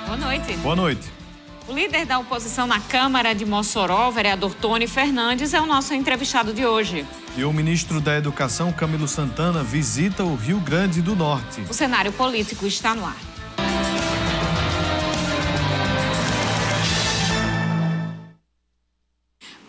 Boa noite. Boa noite. O líder da oposição na Câmara de Mossoró, o vereador Tony Fernandes, é o nosso entrevistado de hoje. E o ministro da Educação, Camilo Santana, visita o Rio Grande do Norte. O cenário político está no ar.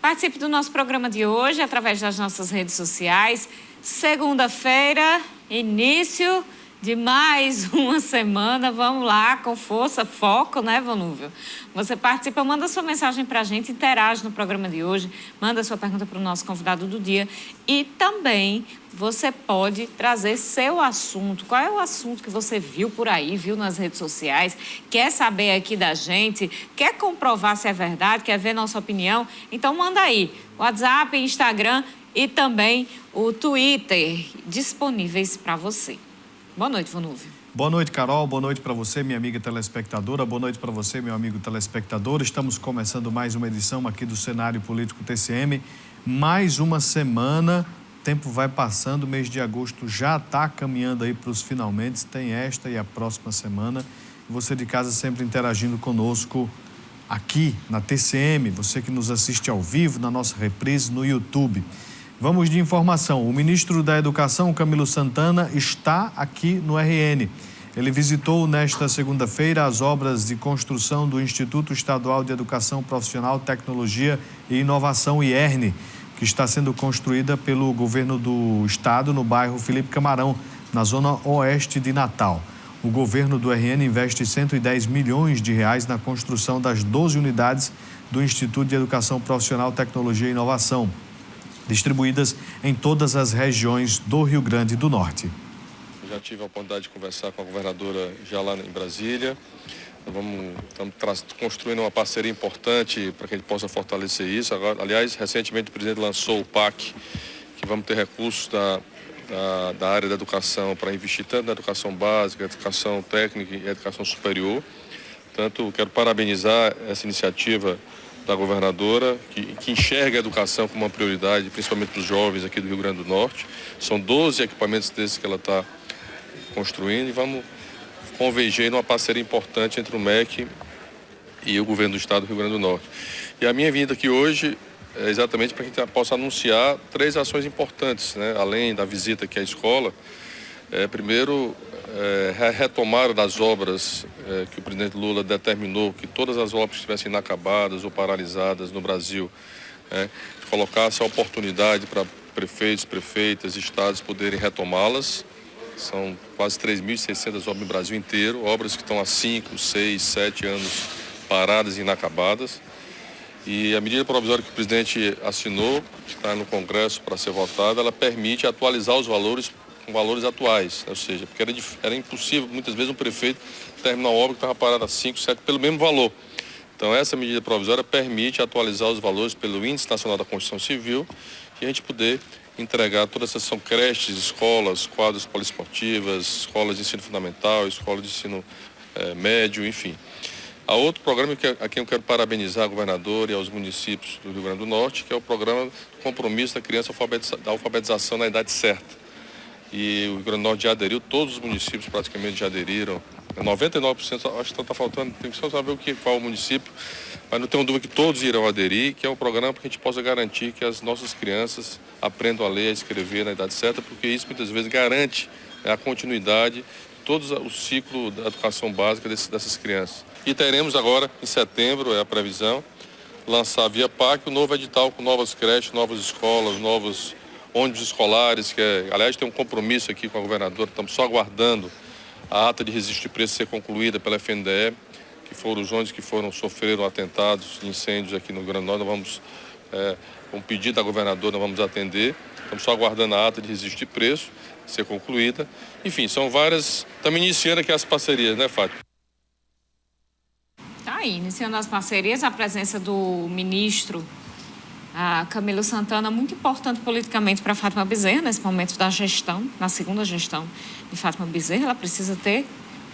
Participe do nosso programa de hoje através das nossas redes sociais. Segunda-feira, início de mais uma semana. Vamos lá, com força, foco, né, Vonúvio? Você participa, manda sua mensagem pra gente, interage no programa de hoje, manda sua pergunta para o nosso convidado do dia e também você pode trazer seu assunto. Qual é o assunto que você viu por aí, viu nas redes sociais, quer saber aqui da gente, quer comprovar se é verdade, quer ver nossa opinião? Então manda aí, WhatsApp, Instagram e também o Twitter disponíveis para você. Boa noite, Vonúvio. Boa noite, Carol. Boa noite para você, minha amiga telespectadora. Boa noite para você, meu amigo telespectador. Estamos começando mais uma edição aqui do Cenário Político TCM. Mais uma semana, o tempo vai passando, o mês de agosto já está caminhando aí para os finalmente. Tem esta e a próxima semana. Você de casa sempre interagindo conosco aqui na TCM. Você que nos assiste ao vivo, na nossa reprise no YouTube. Vamos de informação. O ministro da Educação, Camilo Santana, está aqui no RN. Ele visitou nesta segunda-feira as obras de construção do Instituto Estadual de Educação Profissional, Tecnologia e Inovação, IERN, que está sendo construída pelo governo do estado no bairro Felipe Camarão, na zona oeste de Natal. O governo do RN investe 110 milhões de reais na construção das 12 unidades do Instituto de Educação Profissional, Tecnologia e Inovação, distribuídas em todas as regiões do Rio Grande do Norte. Já tive a oportunidade de conversar com a governadora já lá em Brasília. Estamos construindo uma parceria importante para que a gente possa fortalecer isso. Agora, aliás, recentemente o presidente lançou o PAC, que vamos ter recursos da área da educação para investir tanto na educação básica, educação técnica e educação superior. Portanto, quero parabenizar essa iniciativa da governadora, que enxerga a educação como uma prioridade, principalmente para os jovens aqui do Rio Grande do Norte. São 12 equipamentos desses que ela está construindo e vamos converger numa parceria importante entre o MEC e o governo do estado do Rio Grande do Norte. E a minha vinda aqui hoje é exatamente para que a gente possa anunciar 3 ações importantes, né? Além da visita aqui à escola. Primeiro, retomada das obras que o presidente Lula determinou que todas as obras que estivessem inacabadas ou paralisadas no Brasil, colocasse a oportunidade para prefeitos, prefeitas, estados poderem retomá-las. São quase 3.600 obras no Brasil inteiro, obras que estão há 5, 6, 7 anos paradas e inacabadas. E a medida provisória que o presidente assinou, que está no Congresso para ser votada, ela permite atualizar os valores com valores atuais, ou seja, porque era impossível, muitas vezes, um prefeito terminar uma obra que estava parada há 5, 7, pelo mesmo valor. Então, essa medida provisória permite atualizar os valores pelo Índice Nacional da Construção Civil e a gente poder entregar todas essas, são creches, escolas, quadras poliesportivas, escolas de ensino fundamental, escolas de ensino médio, enfim. Há outro programa a quem eu quero parabenizar a governadora e aos municípios do Rio Grande do Norte, que é o programa do compromisso da criança da alfabetização na idade certa. E o Rio Grande do Norte já aderiu, todos os municípios praticamente já aderiram, 99%, acho que está faltando, tem que só saber qual o município, mas não tenho dúvida que todos irão aderir, que é um programa para que a gente possa garantir que as nossas crianças aprendam a ler, a escrever na idade certa, porque isso muitas vezes garante a continuidade de todo o ciclo da educação básica dessas crianças. E teremos agora, em setembro, é a previsão, lançar via PAC o novo edital com novas creches, novas escolas, novos ônibus escolares, aliás, tem um compromisso aqui com a governadora, estamos só aguardando a ata de registro de preço ser concluída pela FNDE, que foram os ônibus que sofreram atentados, incêndios aqui no Rio Grande do Norte. Nós vamos, com um pedido da governadora, nós vamos atender, estamos só aguardando a ata de registro de preço ser concluída. Enfim, são várias, estamos iniciando aqui as parcerias, né, Fátima? Tá aí, iniciando as parcerias, a presença do ministro Camilo Santana, muito importante politicamente para Fátima Bezerra, nesse momento da gestão, na segunda gestão de Fátima Bezerra. Ela precisa ter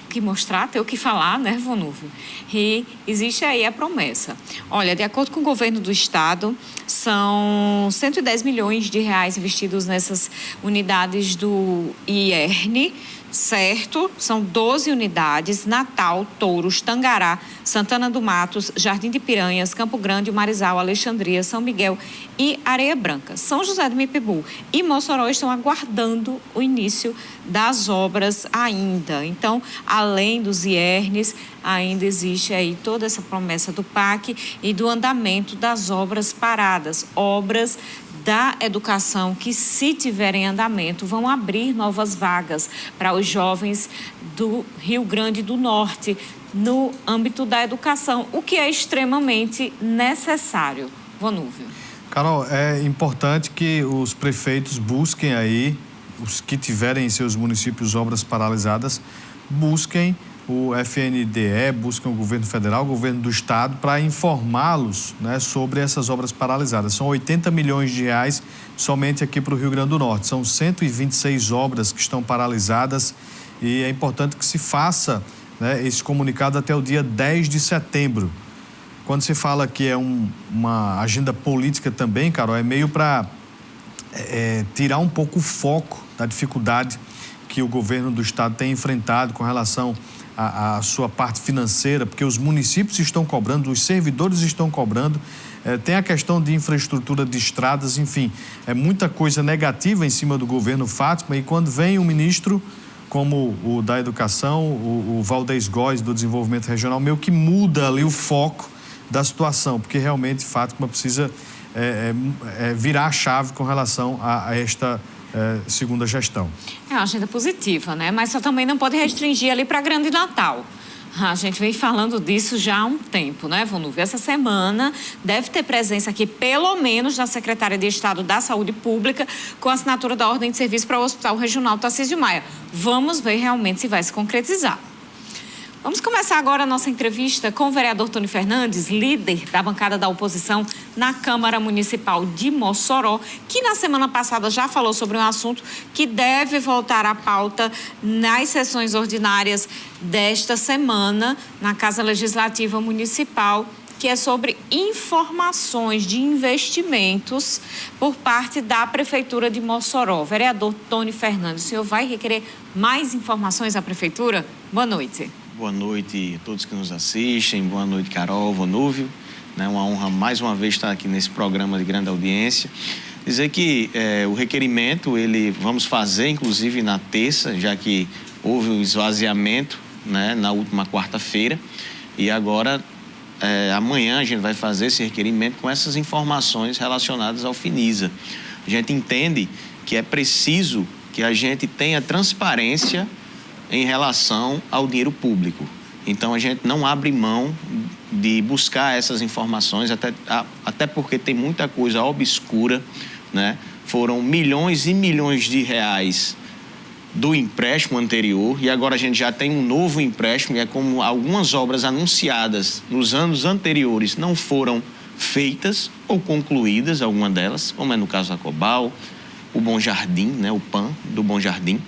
o que mostrar, ter o que falar, né, Vonúvio? E existe aí a promessa. Olha, de acordo com o governo do estado, são 110 milhões de reais investidos nessas unidades do IERN, Certo, são 12 unidades, Natal, Touros, Tangará, Santana do Matos, Jardim de Piranhas, Campo Grande, Marizal, Alexandria, São Miguel e Areia Branca. São José do Mipibu e Mossoró estão aguardando o início das obras ainda. Então, além dos IERNs, ainda existe aí toda essa promessa do PAC e do andamento das obras paradas, obras da educação que, se tiverem andamento, vão abrir novas vagas para os jovens do Rio Grande do Norte no âmbito da educação, o que é extremamente necessário. Vonúvio. Carol, é importante que os prefeitos busquem aí, os que tiverem em seus municípios obras paralisadas, busquem o FNDE, buscam o governo federal, o governo do estado, para informá-los, né, sobre essas obras paralisadas. São 80 milhões de reais somente aqui para o Rio Grande do Norte. São 126 obras que estão paralisadas e é importante que se faça, né, esse comunicado até o dia 10 de setembro. Quando se fala que é uma agenda política também, Carol, é meio para tirar um pouco o foco da dificuldade que o governo do estado tem enfrentado com relação a sua parte financeira, porque os municípios estão cobrando, os servidores estão cobrando, tem a questão de infraestrutura de estradas, enfim, é muita coisa negativa em cima do governo Fátima, e quando vem um ministro como o da Educação, o Valdez Góes, do Desenvolvimento Regional, meio que muda ali o foco da situação, porque realmente Fátima precisa virar a chave com relação a esta segunda gestão. É uma agenda positiva, né? Mas só também não pode restringir ali para Grande Natal. A gente vem falando disso já há um tempo, né, Vonúvio? Essa semana deve ter presença aqui, pelo menos, da secretária de Estado da Saúde Pública, com a assinatura da ordem de serviço para o Hospital Regional Tarcísio Maia. Vamos ver realmente se vai se concretizar. Vamos começar agora a nossa entrevista com o vereador Tony Fernandes, líder da bancada da oposição na Câmara Municipal de Mossoró, que na semana passada já falou sobre um assunto que deve voltar à pauta nas sessões ordinárias desta semana na Casa Legislativa Municipal, que é sobre informações de investimentos por parte da Prefeitura de Mossoró. Vereador Tony Fernandes, o senhor vai requerer mais informações à Prefeitura? Boa noite. Boa noite a todos que nos assistem, boa noite, Carol, Vonúvio. É uma honra mais uma vez estar aqui nesse programa de grande audiência. Dizer que o requerimento, vamos fazer inclusive na terça, já que houve um esvaziamento, né, na última quarta-feira, e agora amanhã a gente vai fazer esse requerimento com essas informações relacionadas ao Finisa. A gente entende que é preciso que a gente tenha transparência em relação ao dinheiro público. Então, a gente não abre mão de buscar essas informações, até porque tem muita coisa obscura, né? Foram milhões e milhões de reais do empréstimo anterior e agora a gente já tem um novo empréstimo, e é como algumas obras anunciadas nos anos anteriores não foram feitas ou concluídas, alguma delas, como é no caso da Cobal, o Bom Jardim, né? O PAN do Bom Jardim,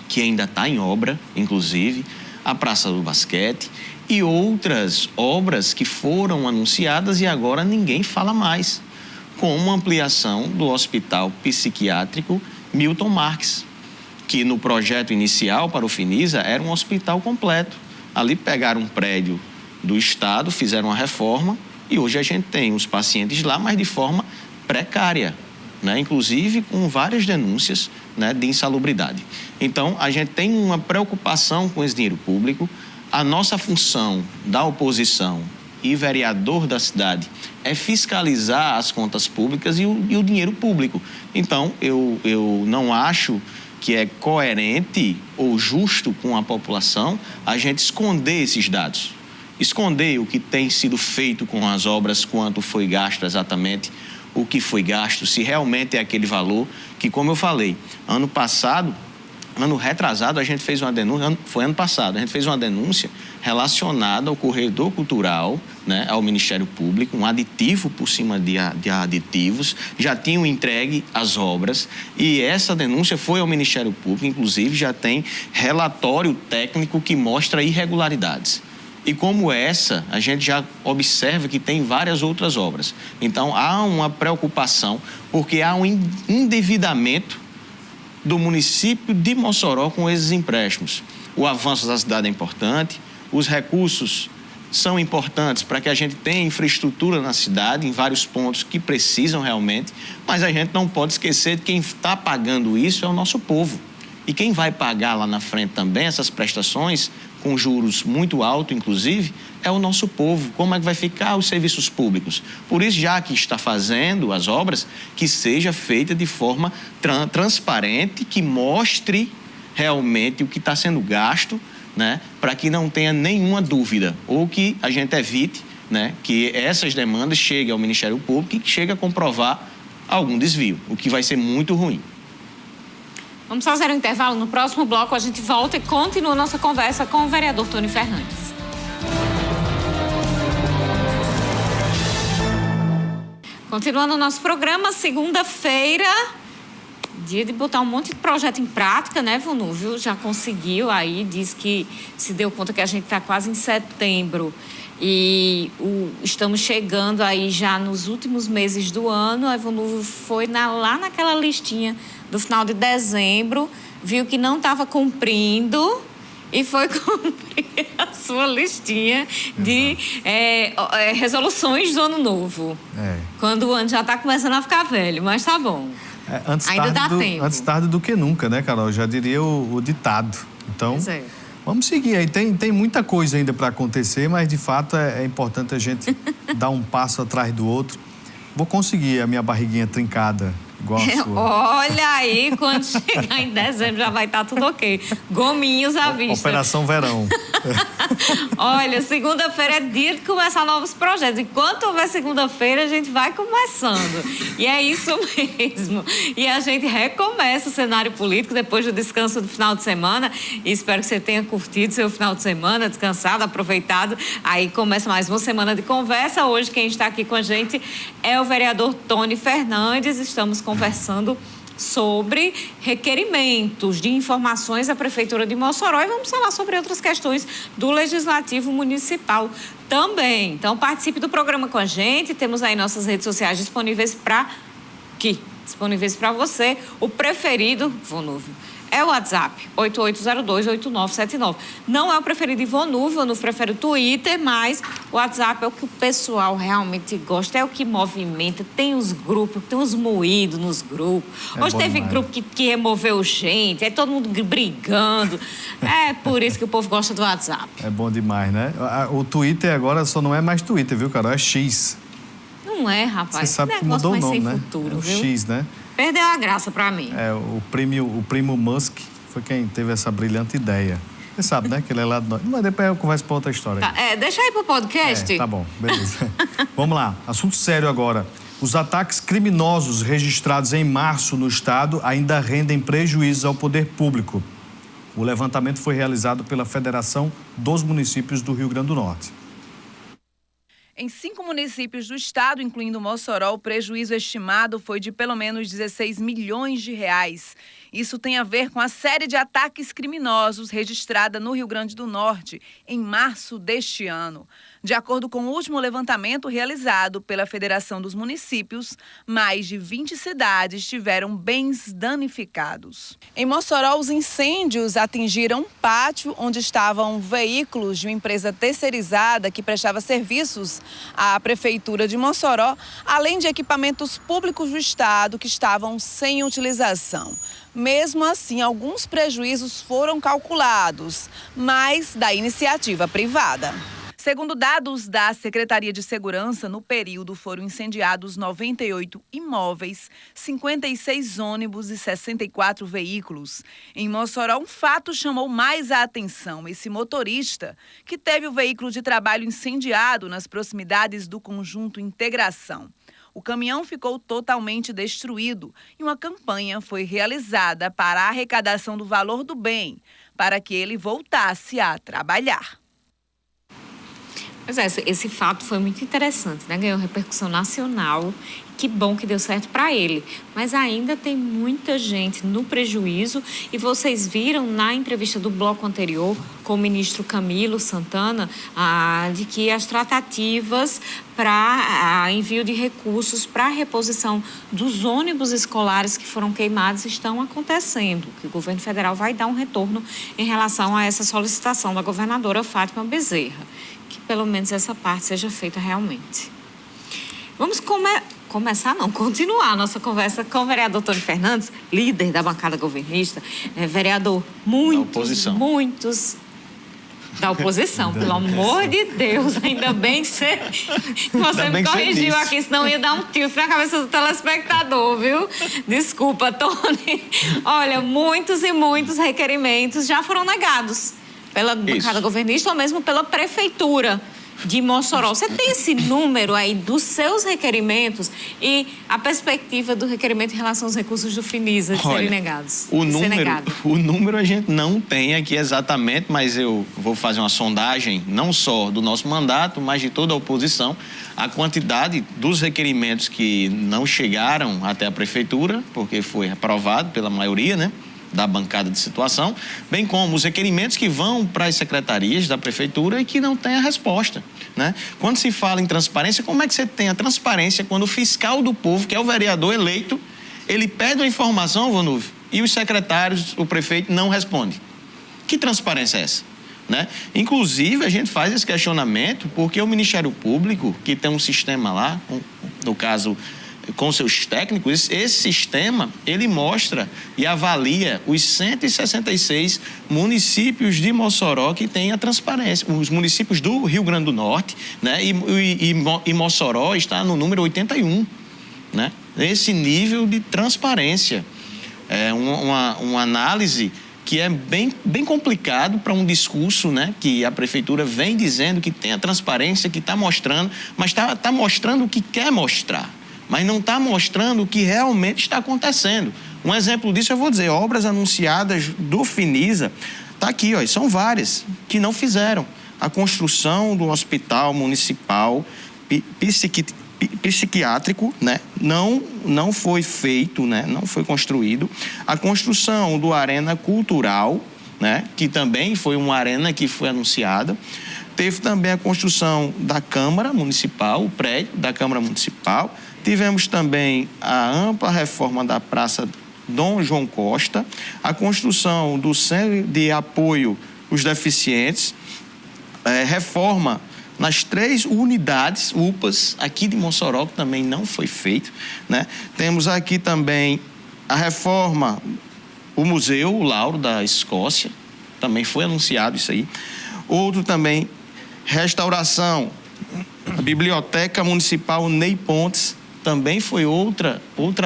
que ainda está em obra, inclusive, a Praça do Basquete e outras obras que foram anunciadas e agora ninguém fala mais, como a ampliação do Hospital Psiquiátrico Milton Marques, que no projeto inicial para o Finisa era um hospital completo. Ali pegaram um prédio do Estado, fizeram uma reforma e hoje a gente tem os pacientes lá, mas de forma precária, né? Inclusive com várias denúncias, né, de insalubridade. Então, a gente tem uma preocupação com esse dinheiro público. A nossa função da oposição e vereador da cidade é fiscalizar as contas públicas e o dinheiro público. Então, eu não acho que é coerente ou justo com a população a gente esconder esses dados. Esconder o que tem sido feito com as obras, quanto foi gasto exatamente, o que foi gasto, se realmente é aquele valor que, como eu falei, ano retrasado, a gente fez uma denúncia, foi ano passado, a gente fez uma denúncia relacionada ao corredor cultural, né, ao Ministério Público, um aditivo por cima de aditivos, já tinham entregue as obras e essa denúncia foi ao Ministério Público, inclusive já tem relatório técnico que mostra irregularidades. E como essa, a gente já observa que tem várias outras obras. Então, há uma preocupação, porque há um endividamento do município de Mossoró com esses empréstimos. O avanço da cidade é importante, os recursos são importantes para que a gente tenha infraestrutura na cidade, em vários pontos que precisam realmente, mas a gente não pode esquecer de quem está pagando isso é o nosso povo. E quem vai pagar lá na frente também essas prestações, com juros muito altos, inclusive, é o nosso povo. Como é que vai ficar os serviços públicos? Por isso, já que está fazendo as obras, que seja feita de forma transparente, que mostre realmente o que está sendo gasto, né, para que não tenha nenhuma dúvida, ou que a gente evite, né, que essas demandas cheguem ao Ministério Público e que chegue a comprovar algum desvio, o que vai ser muito ruim. Vamos fazer um intervalo. No próximo bloco a gente volta e continua nossa conversa com o vereador Tony Fernandes. Continuando o nosso programa, segunda-feira, dia de botar um monte de projeto em prática, né, Vonúvio? Já conseguiu aí, diz que se deu conta que a gente está quase em setembro e estamos chegando aí já nos últimos meses do ano. A Vonúvio foi lá naquela listinha do final de dezembro, viu que não estava cumprindo e foi cumprir a sua listinha de resoluções do ano novo. Quando o ano já está começando a ficar velho, mas tá bom. Ainda dá tempo. Antes tarde do que nunca, né, Carol? Já diria o ditado. Então, vamos seguir aí. Tem muita coisa ainda para acontecer, mas de fato é importante a gente dar um passo atrás do outro. Vou conseguir a minha barriguinha trincada, igual a sua. Olha aí, quando chegar em dezembro já vai estar tudo ok. Gominhos à vista. Operação Verão. Olha, segunda-feira é dia de começar novos projetos. Enquanto houver segunda-feira, a gente vai começando. E é isso mesmo. E a gente recomeça o cenário político depois do descanso do final de semana. E espero que você tenha curtido seu final de semana, descansado, aproveitado. Aí começa mais uma semana de conversa. Hoje quem está aqui com a gente é o vereador Tony Fernandes. Estamos conversando sobre requerimentos de informações à Prefeitura de Mossoró e vamos falar sobre outras questões do Legislativo Municipal também. Então, participe do programa com a gente. Temos aí nossas redes sociais disponíveis para você. O preferido, Vonúvio, é o WhatsApp, 8802-8979. Não é o preferido de Vonúvio, Vonúvio prefere o Twitter, mas o WhatsApp é o que o pessoal realmente gosta, é o que movimenta. Tem os grupos, tem os moídos nos grupos. Hoje teve grupo que removeu gente, é todo mundo brigando. É por isso que o povo gosta do WhatsApp. É bom demais, né? O Twitter agora só não é mais Twitter, viu, Carol? É X. Não é, rapaz. Você sabe que mudou o nome, né? Futuro, é o viu? X, né? Perdeu a graça pra mim. O primo Musk foi quem teve essa brilhante ideia. Você sabe, né? Que ele é lá do norte. Mas depois eu converso pra outra história. Tá, deixa aí pro podcast. Tá bom, beleza. Vamos lá, assunto sério agora. Os ataques criminosos registrados em março no estado ainda rendem prejuízos ao poder público. O levantamento foi realizado pela Federação dos Municípios do Rio Grande do Norte. Em 5 municípios do estado, incluindo Mossoró, o prejuízo estimado foi de pelo menos 16 milhões de reais. Isso tem a ver com a série de ataques criminosos registrada no Rio Grande do Norte em março deste ano. De acordo com o último levantamento realizado pela Federação dos Municípios, mais de 20 cidades tiveram bens danificados. Em Mossoró, os incêndios atingiram um pátio onde estavam veículos de uma empresa terceirizada que prestava serviços à Prefeitura de Mossoró, além de equipamentos públicos do estado que estavam sem utilização. Mesmo assim, alguns prejuízos foram calculados, mas da iniciativa privada. Segundo dados da Secretaria de Segurança, no período foram incendiados 98 imóveis, 56 ônibus e 64 veículos. Em Mossoró, um fato chamou mais a atenção. Esse motorista, que teve o veículo de trabalho incendiado nas proximidades do Conjunto Integração. O caminhão ficou totalmente destruído e uma campanha foi realizada para a arrecadação do valor do bem, para que ele voltasse a trabalhar. Pois é, esse fato foi muito interessante, né? Ganhou repercussão nacional. Que bom que deu certo para ele. Mas ainda tem muita gente no prejuízo. E vocês viram na entrevista do bloco anterior com o ministro Camilo Santana de que as tratativas para envio de recursos para a reposição dos ônibus escolares que foram queimados estão acontecendo. Que o governo federal vai dar um retorno em relação a essa solicitação da governadora Fátima Bezerra. Que pelo menos essa parte seja feita realmente. Vamos continuar a nossa conversa com o vereador Tony Fernandes, líder da bancada governista, vereador, muitos da oposição, pelo amor de Deus, ainda bem que você me corrigiu aqui, senão ia dar um tilt na cabeça do telespectador, viu? Desculpa, Tony. Olha, muitos e muitos requerimentos já foram negados pela bancada governista ou mesmo pela prefeitura de Mossoró. Você tem esse número aí dos seus requerimentos e a perspectiva do requerimento em relação aos recursos do Finisa de serem negados? O número a gente não tem aqui exatamente, mas eu vou fazer uma sondagem não só do nosso mandato, mas de toda a oposição. A quantidade dos requerimentos que não chegaram até a prefeitura, porque foi aprovado pela maioria, né, da bancada de situação, bem como os requerimentos que vão para as secretarias da prefeitura e que não tem a resposta, né? Quando se fala em transparência, como é que você tem a transparência quando o fiscal do povo, que é o vereador eleito, ele pede uma informação, Vanúvio, e os secretários, o prefeito, não responde? Que transparência é essa? Né? Inclusive, a gente faz esse questionamento porque o Ministério Público, que tem um sistema lá, no caso com seus técnicos, esse sistema, ele mostra e avalia os 166 municípios de Mossoró que têm a transparência, os municípios do Rio Grande do Norte, né? E Mossoró está no número 81, né? Esse nível de transparência. É uma análise que é bem complicado para um discurso, né, que a prefeitura vem dizendo que tem a transparência, que está mostrando, mas está mostrando o que quer mostrar, mas não está mostrando o que realmente está acontecendo. Um exemplo disso eu vou dizer, obras anunciadas do Finisa, está aqui, ó, são várias, que não fizeram. A construção do hospital municipal psiquiátrico, né, não foi feito, né, não foi construído. A construção do Arena Cultural, né, que também foi uma arena que foi anunciada. Teve também a construção da Câmara Municipal, o prédio da Câmara Municipal. Tivemos também a ampla reforma da Praça Dom João Costa, a construção do Centro de Apoio aos Deficientes, reforma nas 3 unidades UPAs aqui de Mossoró, que também não foi feito, né? Temos aqui também a reforma, o Museu o Lauro da Escócia, também foi anunciado isso aí. Outro também, restauração, a Biblioteca Municipal Ney Pontes, também foi outra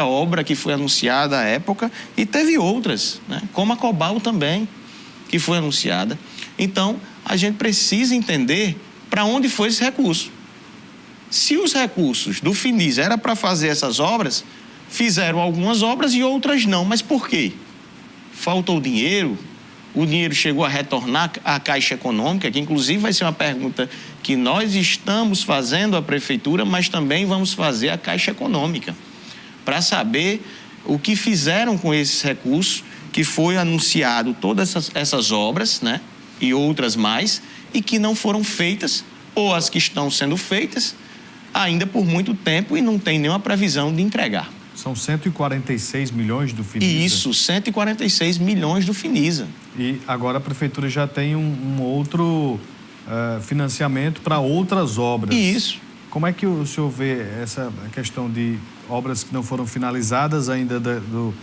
obra que foi anunciada à época, e teve outras, né? Como a Cobal também, que foi anunciada. Então, a gente precisa entender para onde foi esse recurso. Se os recursos do Finisa era para fazer essas obras, fizeram algumas obras e outras não. Mas por quê? Faltou dinheiro? O dinheiro chegou a retornar à Caixa Econômica, que inclusive vai ser uma pergunta que nós estamos fazendo à Prefeitura, mas também vamos fazer à Caixa Econômica, para saber o que fizeram com esses recursos, que foi anunciado todas essas obras, né, e outras mais, e que não foram feitas, ou as que estão sendo feitas ainda por muito tempo e não tem nenhuma previsão de entregar. São 146 milhões do Finisa. Isso, 146 milhões do Finisa. E agora a Prefeitura já tem um outro financiamento para outras obras. Isso. Como é que o senhor vê essa questão de obras que não foram finalizadas ainda do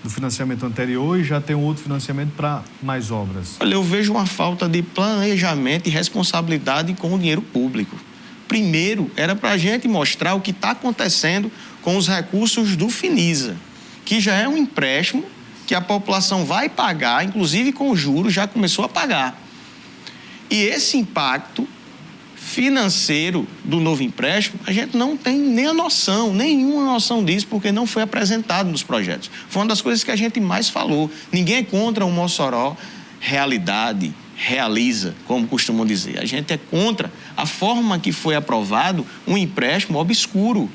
financiamento anterior e já tem um outro financiamento para mais obras? Olha, eu vejo uma falta de planejamento e responsabilidade com o dinheiro público. Primeiro, era para a gente mostrar o que está acontecendo com os recursos do Finisa, que já é um empréstimo que a população vai pagar, inclusive com juros, já começou a pagar. E esse impacto financeiro do novo empréstimo, a gente não tem nem a noção, nenhuma noção disso, porque não foi apresentado nos projetos. Foi uma das coisas que a gente mais falou. Ninguém é contra o Mossoró realidade, realiza, como costumam dizer. A gente é contra a forma que foi aprovado um empréstimo obscuro,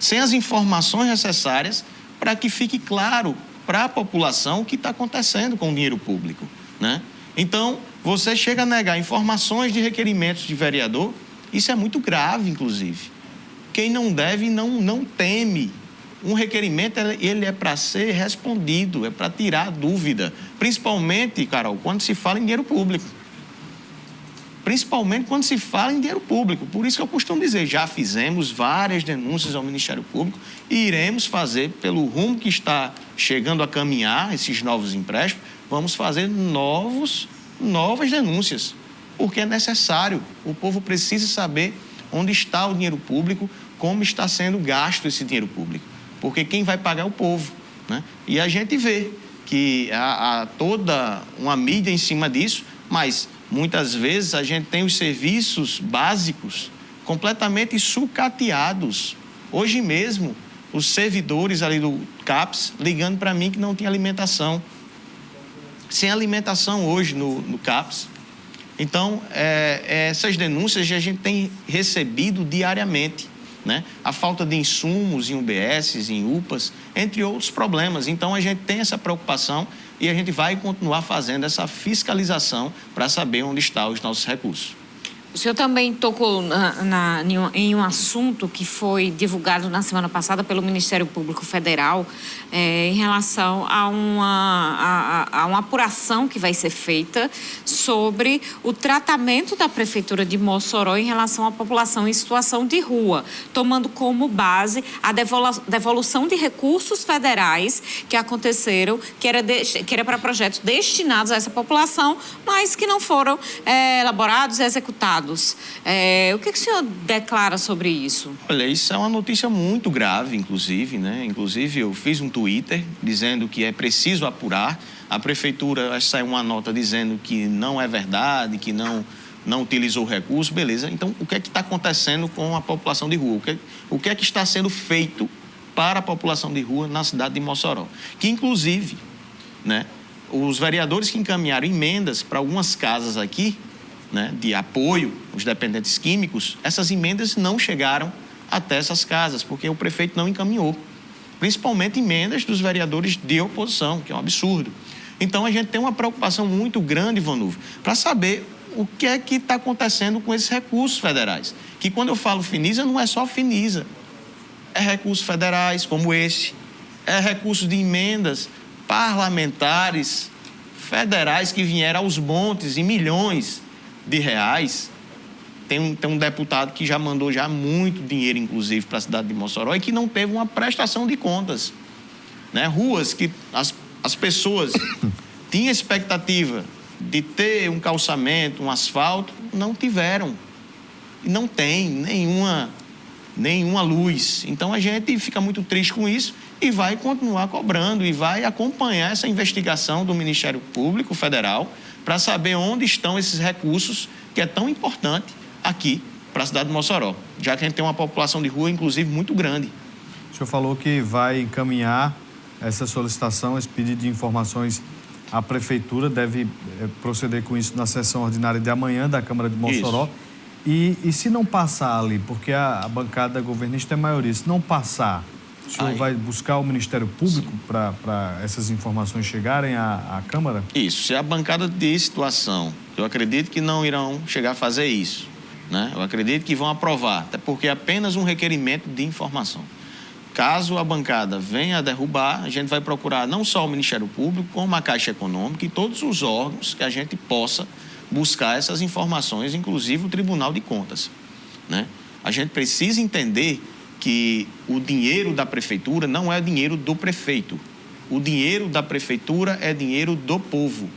sem as informações necessárias para que fique claro para a população o que está acontecendo com o dinheiro público, né? Então, você chega a negar informações de requerimentos de vereador, isso é muito grave, inclusive. Quem não deve não teme. Um requerimento, ele é para ser respondido, é para tirar dúvida. Principalmente, Carol, quando se fala em dinheiro público. Principalmente quando se fala em dinheiro público. Por isso que eu costumo dizer, já fizemos várias denúncias ao Ministério Público e iremos fazer, pelo rumo que está chegando a caminhar esses novos empréstimos, vamos fazer novas denúncias. Porque é necessário. O povo precisa saber onde está o dinheiro público, como está sendo gasto esse dinheiro público. Porque quem vai pagar é o povo, né? E a gente vê que há toda uma mídia em cima disso, mas muitas vezes a gente tem os serviços básicos completamente sucateados. Hoje mesmo, os servidores ali do CAPS ligando para mim que não tinha alimentação. Sem alimentação hoje no CAPS. Então, essas denúncias a gente tem recebido diariamente, né? A falta de insumos em UBSs, em UPAs, entre outros problemas. Então, a gente tem essa preocupação e a gente vai continuar fazendo essa fiscalização para saber onde estão os nossos recursos. O senhor também tocou em um assunto que foi divulgado na semana passada pelo Ministério Público Federal em relação a uma apuração que vai ser feita sobre o tratamento da Prefeitura de Mossoró em relação à população em situação de rua, tomando como base a devolução de recursos federais que aconteceram, que era para projetos destinados a essa população, mas que não foram elaborados e executados. O que o senhor declara sobre isso? Olha, isso é uma notícia muito grave, inclusive, né? Inclusive, eu fiz um Twitter dizendo que é preciso apurar. A Prefeitura saiu uma nota dizendo que não é verdade, que não utilizou o recurso, beleza. Então, o que é que está acontecendo com a população de rua? O que é que está sendo feito para a população de rua na cidade de Mossoró? Que, inclusive, né, os vereadores que encaminharam emendas para algumas casas aqui, né, de apoio aos dependentes químicos, essas emendas não chegaram até essas casas, porque o prefeito não encaminhou. Principalmente emendas dos vereadores de oposição, que é um absurdo. Então, a gente tem uma preocupação muito grande, Vanuvo, para saber o que é que está acontecendo com esses recursos federais. Que quando eu falo Finisa, não é só Finisa. É recursos federais como esse, é recursos de emendas parlamentares federais que vieram aos montes em milhões de reais. Tem um deputado que já mandou muito dinheiro, inclusive, para a cidade de Mossoró e que não teve uma prestação de contas, né? Ruas que as pessoas tinham expectativa de ter um calçamento, um asfalto, não tiveram. E não tem nenhuma luz. Então, a gente fica muito triste com isso e vai continuar cobrando e vai acompanhar essa investigação do Ministério Público Federal para saber onde estão esses recursos que é tão importante aqui para a cidade de Mossoró, já que a gente tem uma população de rua, inclusive, muito grande. O senhor falou que vai encaminhar essa solicitação, esse pedido de informações à Prefeitura, deve proceder com isso na sessão ordinária de amanhã da Câmara de Mossoró. E se não passar ali, porque a bancada governista é maioria, se não passar, o senhor vai buscar o Ministério Público para essas informações chegarem à Câmara? Isso. Se a bancada de situação, eu acredito que não irão chegar a fazer isso, né? Eu acredito que vão aprovar, até porque é apenas um requerimento de informação. Caso a bancada venha a derrubar, a gente vai procurar não só o Ministério Público, como a Caixa Econômica e todos os órgãos que a gente possa buscar essas informações, inclusive o Tribunal de Contas, né? A gente precisa entender que o dinheiro da Prefeitura não é dinheiro do prefeito. O dinheiro da Prefeitura é dinheiro do povo,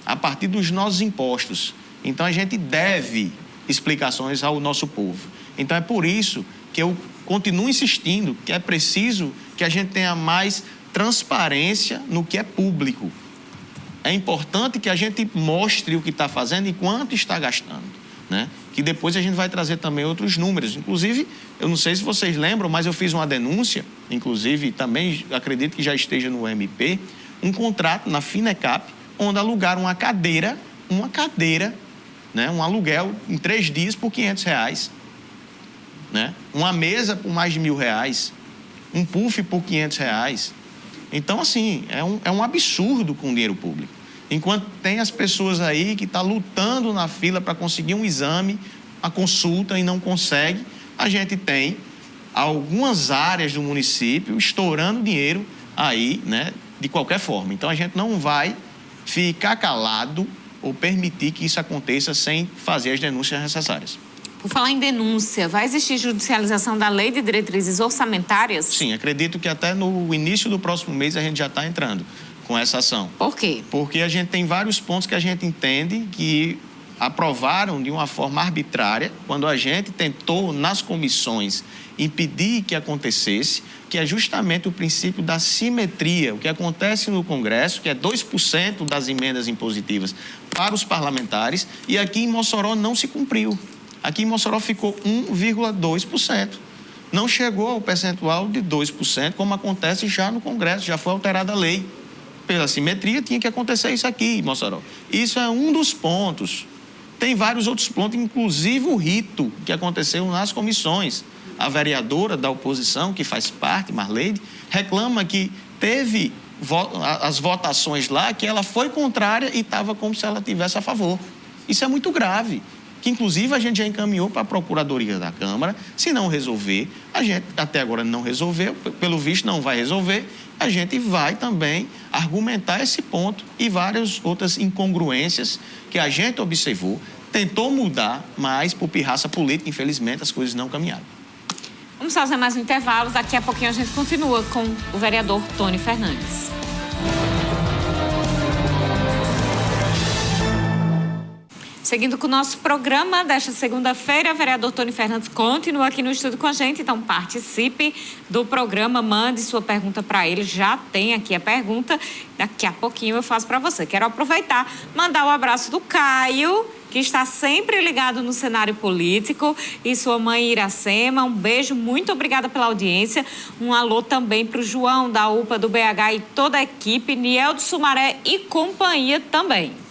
a partir dos nossos impostos. Então, a gente deve explicações ao nosso povo. Então, é por isso que eu continuo insistindo que é preciso que a gente tenha mais transparência no que é público. É importante que a gente mostre o que está fazendo e quanto está gastando, né? Que depois a gente vai trazer também outros números. Inclusive, eu não sei se vocês lembram, mas eu fiz uma denúncia, inclusive também acredito que já esteja no MP, um contrato na Finecap, onde alugaram uma cadeira uma cadeira, né? Um aluguel em 3 dias por R$500, né? Uma mesa por mais de R$1.000, um puff por R$500. Então, assim, é um absurdo com o dinheiro público. Enquanto tem as pessoas aí que estão lutando na fila para conseguir um exame, a consulta e não consegue, a gente tem algumas áreas do município estourando dinheiro aí, né, de qualquer forma. Então, a gente não vai ficar calado ou permitir que isso aconteça sem fazer as denúncias necessárias. Por falar em denúncia, vai existir judicialização da Lei de Diretrizes Orçamentárias? Sim, acredito que até no início do próximo mês a gente já está entrando com essa ação. Por quê? Porque a gente tem vários pontos que a gente entende que aprovaram de uma forma arbitrária, quando a gente tentou, nas comissões, impedir que acontecesse, que é justamente o princípio da simetria, o que acontece no Congresso, que é 2% das emendas impositivas para os parlamentares, e aqui em Mossoró não se cumpriu. Aqui em Mossoró ficou 1,2%. Não chegou ao percentual de 2%, como acontece já no Congresso, já foi alterada a lei. Pela simetria, tinha que acontecer isso aqui em Mossoró. Isso é um dos pontos. Tem vários outros pontos, inclusive o rito que aconteceu nas comissões. A vereadora da oposição, que faz parte, Marleide, reclama que teve as votações lá, que ela foi contrária e estava como se ela estivesse a favor. Isso é muito grave. Que inclusive a gente já encaminhou para a Procuradoria da Câmara. Se não resolver, a gente até agora não resolveu, pelo visto não vai resolver, a gente vai também argumentar esse ponto e várias outras incongruências que a gente observou, tentou mudar, mas por pirraça política, infelizmente, as coisas não caminharam. Vamos fazer mais um intervalo, daqui a pouquinho a gente continua com o vereador Tony Fernandes. Seguindo com o nosso programa desta segunda-feira, o vereador Tony Fernandes continua aqui no estúdio com a gente, então participe do programa, mande sua pergunta para ele, já tem aqui a pergunta, daqui a pouquinho eu faço para você. Quero aproveitar, mandar o abraço do Caio, que está sempre ligado no cenário político, e sua mãe Iracema, um beijo, muito obrigada pela audiência, um alô também para o João da UPA do BH e toda a equipe, Niel do Sumaré e companhia também.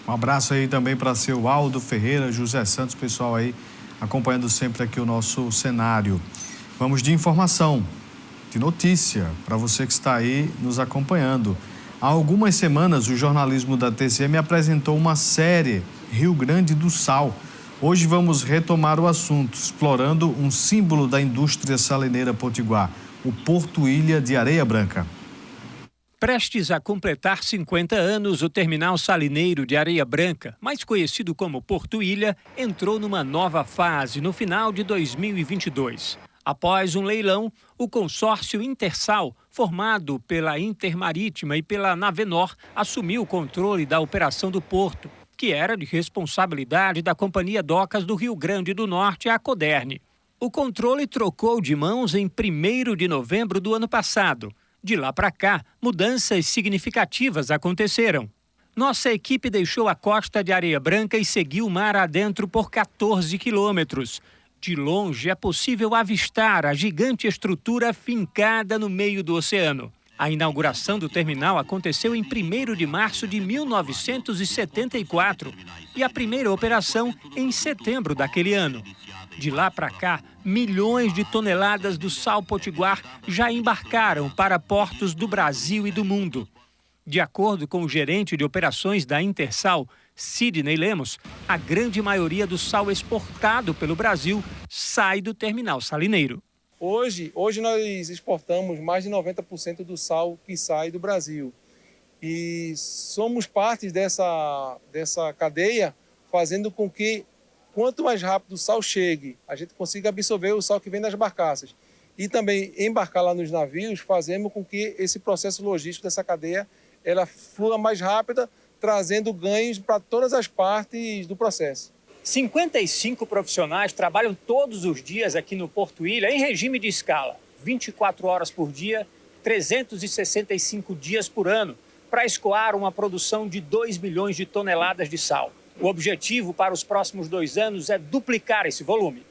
Um abraço aí também para seu Aldo Ferreira, José Santos, pessoal aí acompanhando sempre aqui o nosso cenário. Vamos de informação, de notícia, para você que está aí nos acompanhando. Há algumas semanas, o jornalismo da TCM apresentou uma série Rio Grande do Sal. Hoje vamos retomar o assunto, explorando um símbolo da indústria salineira potiguar, o Porto Ilha de Areia Branca. Prestes a completar 50 anos, o terminal salineiro de Areia Branca, mais conhecido como Porto Ilha, entrou numa nova fase no final de 2022. Após um leilão, o consórcio Intersal, formado pela Intermarítima e pela Navenor, assumiu o controle da operação do porto, que era de responsabilidade da Companhia Docas do Rio Grande do Norte, a Coderne. O controle trocou de mãos em 1º de novembro do ano passado. De lá para cá, mudanças significativas aconteceram. Nossa equipe deixou a costa de Areia Branca e seguiu mar adentro por 14 quilômetros. De longe é possível avistar a gigante estrutura fincada no meio do oceano. A inauguração do terminal aconteceu em 1º de março de 1974 e a primeira operação em setembro daquele ano. De lá para cá, milhões de toneladas do sal potiguar já embarcaram para portos do Brasil e do mundo. De acordo com o gerente de operações da Intersal, Sidney Lemos, a grande maioria do sal exportado pelo Brasil sai do terminal salineiro. Hoje nós exportamos mais de 90% do sal que sai do Brasil. E somos parte dessa cadeia, fazendo com que, quanto mais rápido o sal chegue, a gente consiga absorver o sal que vem das barcaças. E também embarcar lá nos navios, fazemos com que esse processo logístico dessa cadeia ela flua mais rápida, trazendo ganhos para todas as partes do processo. 55 profissionais trabalham todos os dias aqui no Porto Ilha em regime de escala, 24 horas por dia, 365 dias por ano, para escoar uma produção de 2 milhões de toneladas de sal. O objetivo para os próximos 2 anos é duplicar esse volume.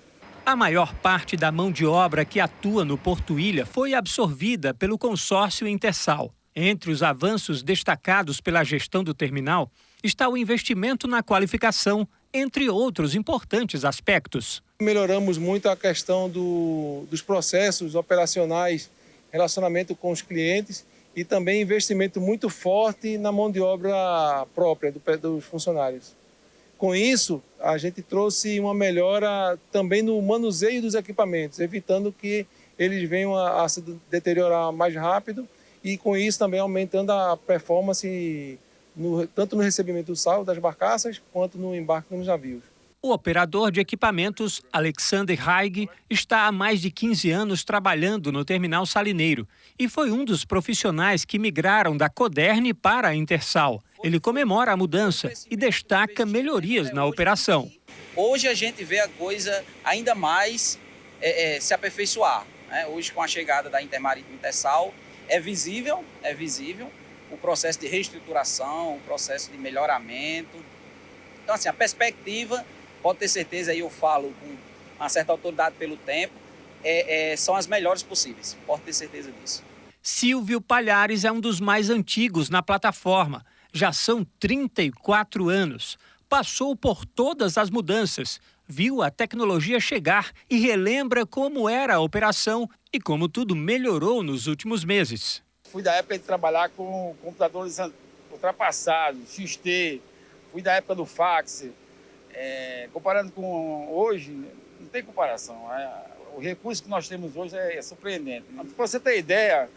A maior parte da mão de obra que atua no Porto Ilha foi absorvida pelo consórcio Intersal. Entre os avanços destacados pela gestão do terminal está o investimento na qualificação, entre outros importantes aspectos. Melhoramos muito a questão dos processos operacionais, relacionamento com os clientes e também investimento muito forte na mão de obra própria dos funcionários. Com isso, a gente trouxe uma melhora também no manuseio dos equipamentos, evitando que eles venham a se deteriorar mais rápido e, com isso, também aumentando a performance tanto no recebimento do sal das barcaças quanto no embarque nos navios. O operador de equipamentos, Alexander Haig, está há mais de 15 anos trabalhando no terminal salineiro e foi um dos profissionais que migraram da Coderne para a Intersal. Ele comemora a mudança e destaca melhorias na operação. Hoje a gente vê a coisa ainda mais se aperfeiçoar, né? Hoje, com a chegada da Intersal, é visível o processo de reestruturação, o processo de melhoramento. Então, assim, a perspectiva, pode ter certeza, aí eu falo com uma certa autoridade pelo tempo, são as melhores possíveis, pode ter certeza disso. Silvio Palhares é um dos mais antigos na plataforma. Já são 34 anos. Passou por todas as mudanças, viu a tecnologia chegar e relembra como era a operação e como tudo melhorou nos últimos meses. Fui da época de trabalhar com computadores ultrapassados, XT, fui da época do fax. Comparando com hoje, não tem comparação. O recurso que nós temos hoje é surpreendente. Para você ter ideia,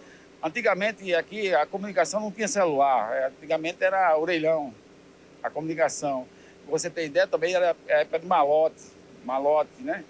antigamente aqui a comunicação não tinha celular, antigamente era orelhão, a comunicação. Para você ter ideia, também era a época de malote, né?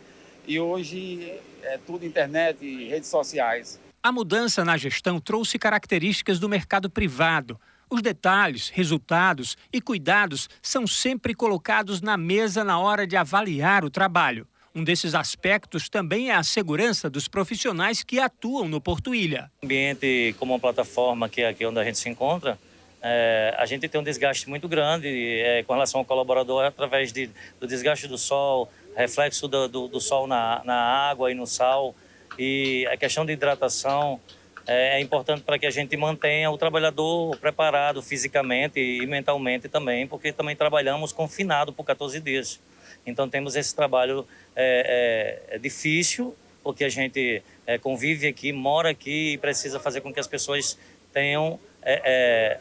E hoje é tudo internet e redes sociais. A mudança na gestão trouxe características do mercado privado. Os detalhes, resultados e cuidados são sempre colocados na mesa na hora de avaliar o trabalho. Um desses aspectos também é a segurança dos profissionais que atuam no Porto Ilha. O ambiente como uma plataforma, que é aqui onde a gente se encontra, a gente tem um desgaste muito grande com relação ao colaborador através do desgaste do sol, reflexo do sol na água e no sal. E a questão de hidratação é importante para que a gente mantenha o trabalhador preparado fisicamente e mentalmente também, porque também trabalhamos confinado por 14 dias. Então temos esse trabalho difícil, porque a gente convive aqui, mora aqui e precisa fazer com que as pessoas tenham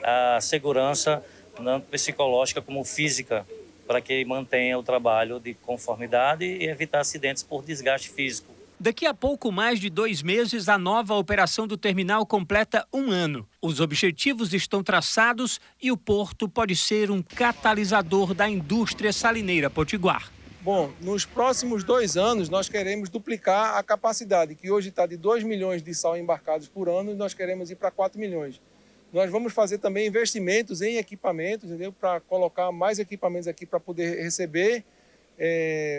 a segurança, tanto psicológica como física, para que mantenha o trabalho de conformidade e evitar acidentes por desgaste físico. Daqui a pouco mais de 2 meses, a nova operação do terminal completa 1 ano. Os objetivos estão traçados e o porto pode ser um catalisador da indústria salineira potiguar. Bom, nos próximos 2 anos nós queremos duplicar a capacidade, que hoje está de 2 milhões de sal embarcados por ano, e nós queremos ir para 4 milhões. Nós vamos fazer também investimentos em equipamentos, entendeu? Para colocar mais equipamentos aqui para poder receber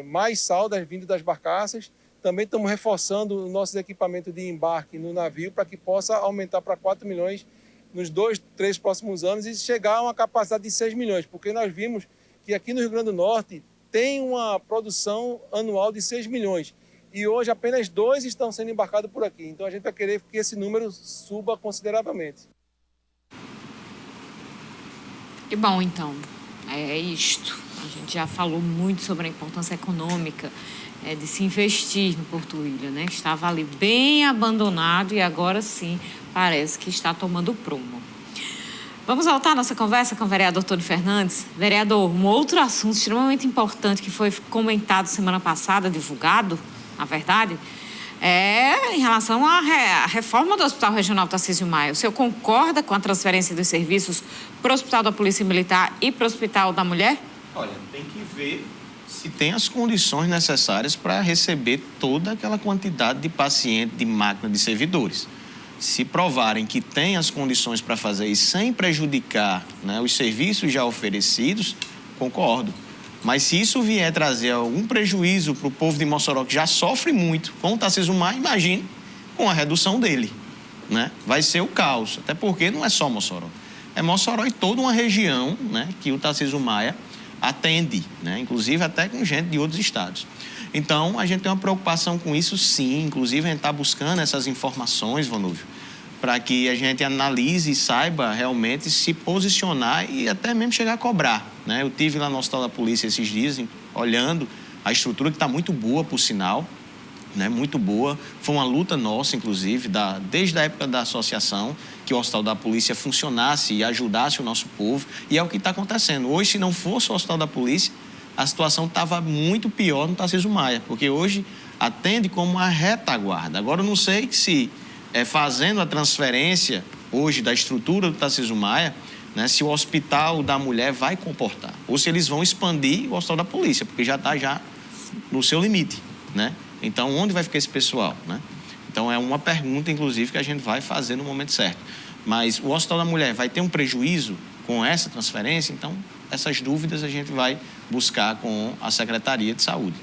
mais sal vindo das barcaças. Também estamos reforçando os nossos equipamentos de embarque no navio para que possa aumentar para 4 milhões nos 2, 3 próximos anos e chegar a uma capacidade de 6 milhões, porque nós vimos que aqui no Rio Grande do Norte tem uma produção anual de 6 milhões e hoje apenas 2 estão sendo embarcados por aqui. Então a gente vai querer que esse número suba consideravelmente. E bom, então, é isto. A gente já falou muito sobre a importância econômica de se investir no Porto Ilha, né? Estava ali bem abandonado e agora sim parece que está tomando prumo. Vamos voltar à nossa conversa com o vereador Tony Fernandes. Vereador, um outro assunto extremamente importante que foi comentado semana passada, divulgado, na verdade, é em relação à reforma do Hospital Regional Tarcísio Maia. O senhor concorda com a transferência dos serviços para o Hospital da Polícia Militar e para o Hospital da Mulher? Olha, tem que ver se tem as condições necessárias para receber toda aquela quantidade de paciente, de máquina, de servidores. Se provarem que tem as condições para fazer isso sem prejudicar, né, os serviços já oferecidos, concordo. Mas se isso vier trazer algum prejuízo para o povo de Mossoró, que já sofre muito com o Tarcísio Maia, imagine com a redução dele, né? Vai ser o caos, até porque não é só Mossoró. É Mossoró e toda uma região, né, que o Tarcísio Maia atende, né? Inclusive até com gente de outros estados. Então, a gente tem uma preocupação com isso, sim. Inclusive, a gente está buscando essas informações, Vanúvio, para que a gente analise e saiba realmente se posicionar e até mesmo chegar a cobrar, né? Eu tive lá no Hospital da Polícia esses dias, olhando a estrutura que está muito boa, por sinal, né? Muito boa. Foi uma luta nossa, inclusive, desde a época da associação, que o Hospital da Polícia funcionasse e ajudasse o nosso povo. E é o que está acontecendo. Hoje, se não fosse o Hospital da Polícia, a situação estava muito pior no Tarcísio Maia, porque hoje atende como uma retaguarda. Agora, eu não sei se fazendo a transferência hoje da estrutura do Tarcísio Maia, né, se o Hospital da Mulher vai comportar, ou se eles vão expandir o Hospital da Polícia, porque já está no seu limite, né? Então, onde vai ficar esse pessoal, né? Então, é uma pergunta, inclusive, que a gente vai fazer no momento certo. Mas o Hospital da Mulher vai ter um prejuízo com essa transferência? Então, essas dúvidas a gente vai buscar com a Secretaria de Saúde.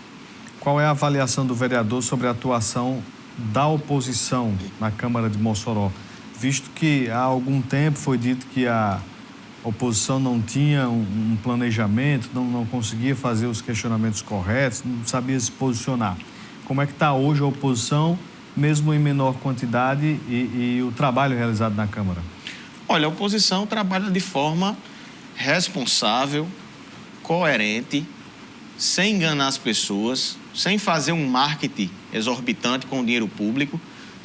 Qual é a avaliação do vereador sobre a atuação da oposição na Câmara de Mossoró? Visto que há algum tempo foi dito que a oposição não tinha um planejamento, não conseguia fazer os questionamentos corretos, não sabia se posicionar. Como é que está hoje a oposição, mesmo em menor quantidade, e o trabalho realizado na Câmara? Olha, a oposição trabalha de forma responsável, coerente, sem enganar as pessoas, sem fazer um marketing exorbitante com o dinheiro público,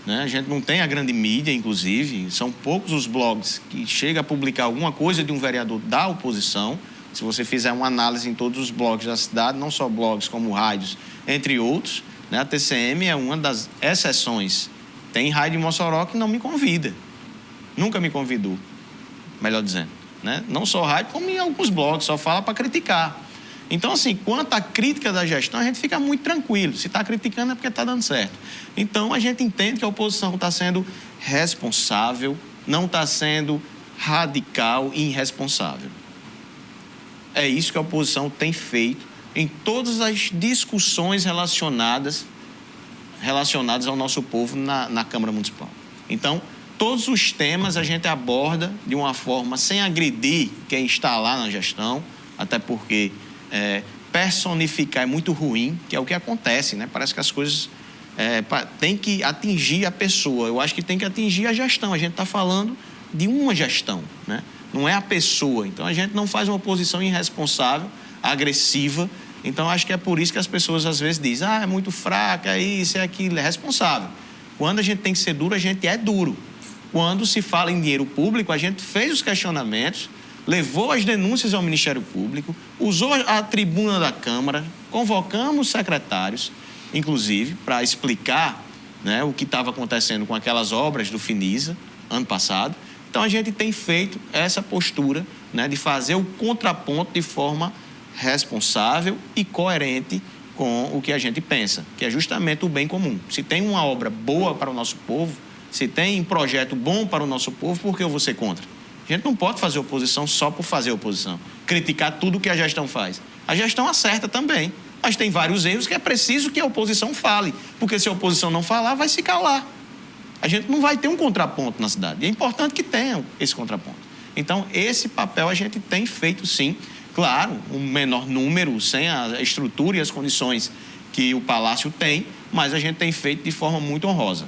né? A gente não tem a grande mídia, inclusive, são poucos os blogs que chegam a publicar alguma coisa de um vereador da oposição. Se você fizer uma análise em todos os blogs da cidade, não só blogs como rádios, entre outros, né? A TCM é uma das exceções. Tem rádio em Mossoró que não me convida, nunca me convidou, melhor dizendo, né? Não só rádio, como em alguns blogs, só fala para criticar. Então, assim, quanto à crítica da gestão, a gente fica muito tranquilo. Se está criticando é porque está dando certo. Então, a gente entende que a oposição está sendo responsável, não está sendo radical e irresponsável. É isso que a oposição tem feito em todas as discussões relacionadas ao nosso povo na Câmara Municipal. Então, todos os temas a gente aborda de uma forma sem agredir quem está lá na gestão, até porque personificar é muito ruim, que é o que acontece, né? Parece que as coisas tem que atingir a pessoa. Eu acho que tem que atingir a gestão. A gente está falando de uma gestão, né? Não é a pessoa. Então, a gente não faz uma oposição irresponsável, agressiva. Então, acho que é por isso que as pessoas às vezes dizem, é muito fraca, é isso, é aquilo, é responsável. Quando a gente tem que ser duro, a gente é duro. Quando se fala em dinheiro público, a gente fez os questionamentos, levou as denúncias ao Ministério Público, usou a tribuna da Câmara, convocamos secretários, inclusive, para explicar, né, o que estava acontecendo com aquelas obras do Finisa, ano passado. Então, a gente tem feito essa postura, né, de fazer o contraponto de forma responsável e coerente com o que a gente pensa, que é justamente o bem comum. Se tem uma obra boa para o nosso povo, se tem um projeto bom para o nosso povo, por que eu vou ser contra? A gente não pode fazer oposição só por fazer oposição, criticar tudo que a gestão faz. A gestão acerta também, mas tem vários erros que é preciso que a oposição fale, porque se a oposição não falar, vai se calar. A gente não vai ter um contraponto na cidade, e é importante que tenha esse contraponto. Então, esse papel a gente tem feito sim, claro, um menor número, sem a estrutura e as condições que o Palácio tem, mas a gente tem feito de forma muito honrosa.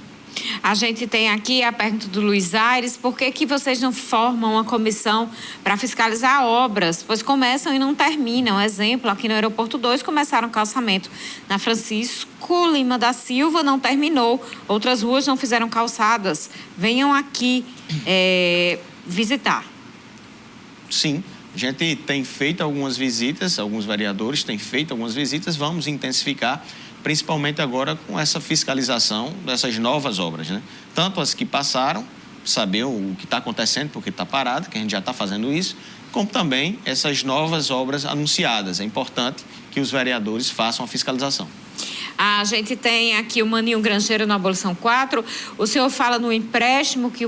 A gente tem aqui a pergunta do Luiz Aires, por que vocês não formam uma comissão para fiscalizar obras? Pois começam e não terminam. Exemplo, aqui no Aeroporto 2 começaram o calçamento. Na Francisco Lima da Silva não terminou. Outras ruas não fizeram calçadas. Venham aqui visitar. Sim, a gente tem feito algumas visitas, alguns vereadores têm feito algumas visitas, vamos intensificar, principalmente agora com essa fiscalização dessas novas obras, né? Tanto as que passaram, saber o que está acontecendo, porque está parado, que a gente já está fazendo isso, como também essas novas obras anunciadas. É importante que os vereadores façam a fiscalização. A gente tem aqui o Maninho Grangeiro na Abolição 4. O senhor fala no empréstimo que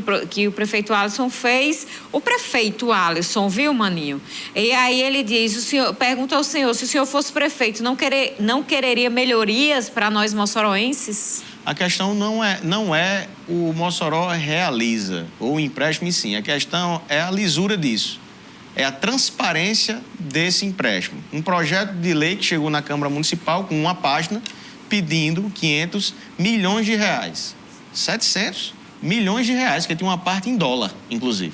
o prefeito Alisson fez. O prefeito Alisson, viu, Maninho? E aí ele diz, pergunta ao senhor, se o senhor fosse prefeito, não quereria melhorias para nós moçoroenses? A questão não é o Mossoró realiza, ou o empréstimo em si. A questão é a lisura disso. É a transparência desse empréstimo. Um projeto de lei que chegou na Câmara Municipal com uma página pedindo 500 milhões de reais. 700 milhões de reais, que tinha uma parte em dólar, inclusive,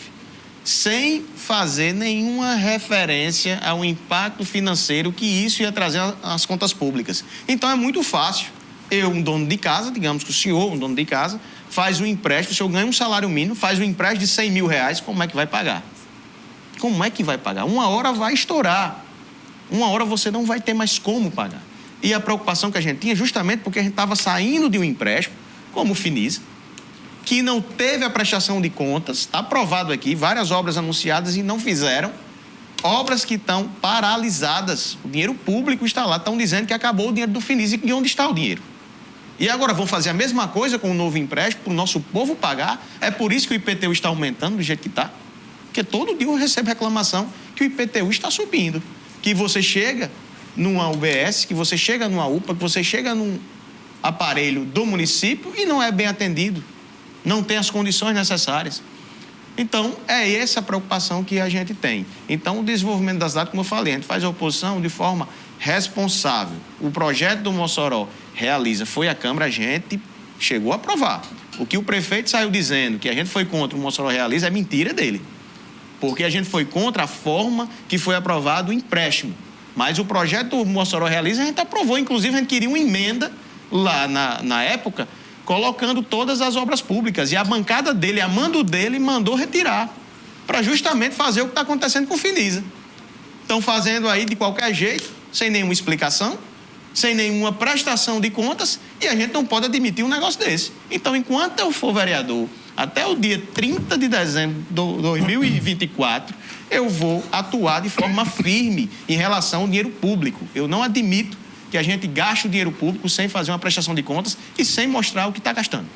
sem fazer nenhuma referência ao impacto financeiro que isso ia trazer às contas públicas. Então é muito fácil. Eu, um dono de casa, digamos que o senhor, um dono de casa, faz um empréstimo, o senhor ganha um salário mínimo, faz um empréstimo de 100 mil reais, como é que vai pagar? Como é que vai pagar? Uma hora vai estourar. Uma hora você não vai ter mais como pagar. E a preocupação que a gente tinha, justamente porque a gente estava saindo de um empréstimo, como o Finisa, que não teve a prestação de contas, está aprovado aqui, várias obras anunciadas e não fizeram, obras que estão paralisadas, o dinheiro público está lá, estão dizendo que acabou o dinheiro do Finisa e onde está o dinheiro? E agora vão fazer a mesma coisa com o novo empréstimo para o nosso povo pagar. É por isso que o IPTU está aumentando do jeito que está. Porque todo dia eu recebo reclamação que o IPTU está subindo. Que você chega numa UBS, que você chega numa UPA, que você chega num aparelho do município e não é bem atendido. Não tem as condições necessárias. Então, é essa a preocupação que a gente tem. Então, o desenvolvimento das cidades, como eu falei, a gente faz a oposição de forma responsável. O projeto do Mossoró realiza, foi à Câmara, a gente chegou a aprovar. O que o prefeito saiu dizendo, que a gente foi contra o Mossoró realiza, é mentira dele. Porque a gente foi contra a forma que foi aprovado o empréstimo. Mas o projeto do Mossoró realiza, a gente aprovou. Inclusive, a gente queria uma emenda lá na época, colocando todas as obras públicas. E a bancada dele, a mando dele, mandou retirar. Para justamente fazer o que está acontecendo com o Finisa. Estão fazendo aí de qualquer jeito, sem nenhuma explicação, sem nenhuma prestação de contas, e a gente não pode admitir um negócio desse. Então, enquanto eu for vereador, até o dia 30 de dezembro de 2024, eu vou atuar de forma firme em relação ao dinheiro público. Eu não admito que a gente gaste o dinheiro público sem fazer uma prestação de contas e sem mostrar o que está gastando.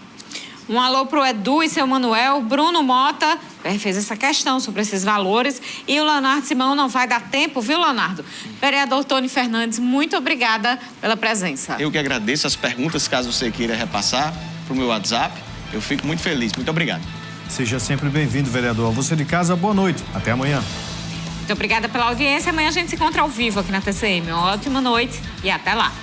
Um alô pro Edu e seu Manuel. Bruno Mota fez essa questão sobre esses valores. E o Leonardo Simão não vai dar tempo, viu, Leonardo? Vereador Tony Fernandes, muito obrigada pela presença. Eu que agradeço as perguntas, caso você queira repassar para o meu WhatsApp. Eu fico muito feliz. Muito obrigado. Seja sempre bem-vindo, vereador. Você de casa, boa noite. Até amanhã. Muito obrigada pela audiência. Amanhã a gente se encontra ao vivo aqui na TCM. Uma ótima noite e até lá.